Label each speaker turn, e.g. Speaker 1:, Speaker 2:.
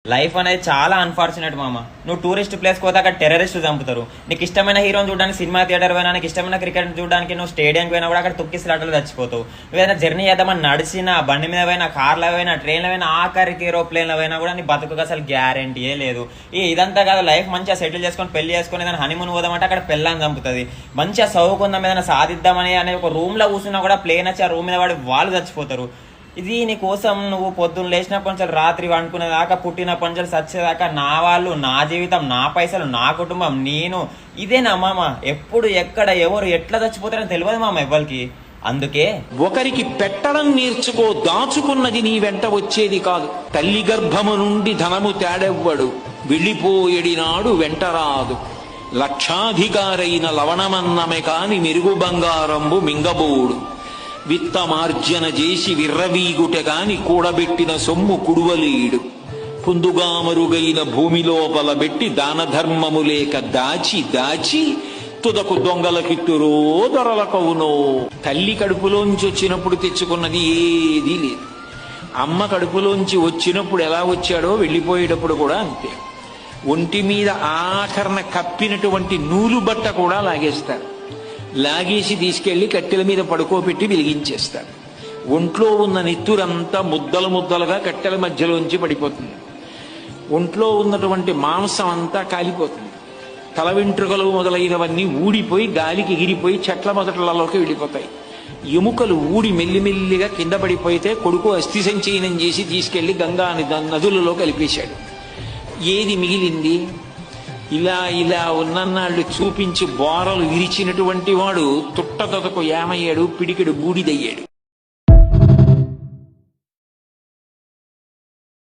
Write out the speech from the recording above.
Speaker 1: Life అనేది చాలా unfortunate మామ. నువ్వు టూరిస్ట్ ప్లేస్ పోతే అక్కడ టెర్రరిస్ట్ చంపుతారు. నీకు ఇష్టమైన హీరోని చూడడానికి సినిమా థియేటర్ పోయినా, నీకు ఇష్టమైన క్రికెట్ చూడడానికి నువ్వు స్టేడియంకి పోయినా కూడా అక్కడ తొక్కిసలాటలు చచ్చిపోతావు. నువ్వు ఏదైనా జర్నీ చేద్దామని నడిచినా, బండి మీద పోయినా, కార్లో పోయినా, ట్రైన్లో పోయినా, ఆఖరికి ఏరోప్లేన్లో పోయినా కూడా నీ బతుకు అసలు గ్యారంటీయే లేదు. ఇదంతా కాదు, లైఫ్ మంచిగా సెటిల్ చేసుకొని పెళ్లి చేసుకొని ఏదైనా హనీమూన్ పోదామంటే అక్కడ పెళ్ళని చంపుతుంది. మంచిగా చదువుకుందాం, ఏదైనా సాధిద్దామని అనే ఒక రూమ్లో కూర్చున్నా కూడా ప్లేన్ వచ్చి ఆ రూమ్ మీద వాడి వాళ్ళు చచ్చిపోతారు. ఇది నీ కోసం నువ్వు పొద్దున్న లేచినప్పటి నుంచి రాత్రి వండుకునేదాకా, పుట్టినప్పటి నుంచి చచ్చేదాకా నా వాళ్ళు, నా జీవితం, నా పైసలు, నా కుటుంబం, నేను, ఇదేనా మామ? ఎప్పుడు ఎక్కడ ఎవరు ఎట్లా చచ్చిపోతారని తెలియదు మామ ఎవ్వరికి. అందుకే
Speaker 2: ఒకరికి పెట్టడం నేర్చుకో, దాచుకున్నది నీ వెంట వచ్చేది కాదు. తల్లి గర్భము నుండి ధనము తేడెవ్వడు, వెళ్ళిపోయేడినాడు వెంటరాదు. లక్షాధికారైన లవణమన్నమే కాని మెరుగు బంగారంబు మింగబోడు. విత్తమార్జన చేసి విర్రవీగుట గాని కూడబెట్టిన సొమ్ము కుడువలేడు. పుందుగా మరుగైన భూమి లోపల పెట్టి దాన ధర్మము లేక దాచి దాచి తుదకు దొంగలకిత్తురో దొరలకవునో. తల్లి కడుపులోంచి వచ్చినప్పుడు తెచ్చుకున్నది ఏదీ లేదు. అమ్మ కడుపులోంచి వచ్చినప్పుడు ఎలా వచ్చాడో వెళ్ళిపోయేటప్పుడు కూడా అంతే. ఒంటి మీద ఆఖరణ కప్పినటువంటి నూలు బట్ట కూడా లాగేస్తారు. లాగేసి తీసుకెళ్లి కట్టెల మీద పడుకోబెట్టి వెలిగించేస్తారు. ఒంట్లో ఉన్న నెత్తురంతా ముద్దలు ముద్దలుగా కట్టెల మధ్యలోంచి పడిపోతుంది. ఒంట్లో ఉన్నటువంటి మాంసం అంతా కాలిపోతుంది. తల వెంట్రుకలు మొదలైనవన్నీ ఊడిపోయి గాలికి ఎగిరిపోయి చెట్ల మొదట్లలోకి వెళ్ళిపోతాయి. ఎముకలు ఊడి మెల్లిమెల్లిగా కింద పడిపోతే కొడుకు అస్థి సంచయనం చేసి తీసుకెళ్లి గంగా నదులలో కలిపేశాడు. ఏది మిగిలింది? ఇలా ఇలా ఉన్నన్నాళ్ళు చూపించి బోరలు విరిచినటువంటి వాడు తుట్టదొదకు ఏమయ్యాడు? పిడికెడు బూడిదయ్యాడు.